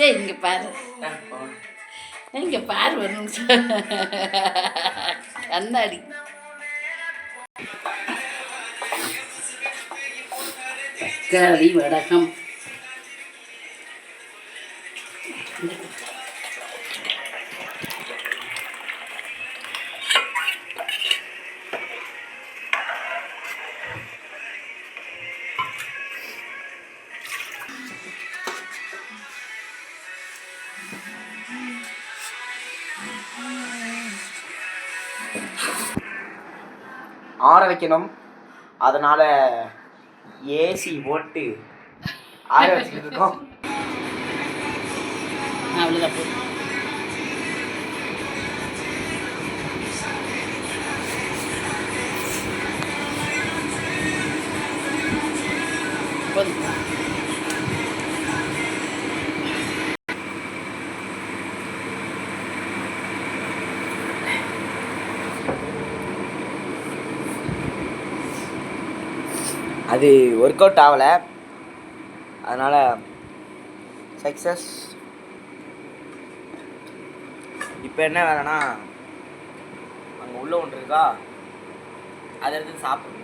ஏய் இங்கே பாரு, இங்கே பாரு ஒரு நிமிஷம். கண்ணாடி தக்காளி வடகம். ஆற வைக்கணும். அதனால ஏசி போட்டு ஆற வச்சுக்கிட்டு இருக்கோம். அவ்வளோதான் போதும். போதும். அது ஒர்க் அவுட் ஆகலை, அதனால் சக்ஸஸ். இப்போ என்ன வேலைன்னா, அங்கே உள்ள ஒன்று இருக்கா, அதை எடுத்து சாப்பிடணும்.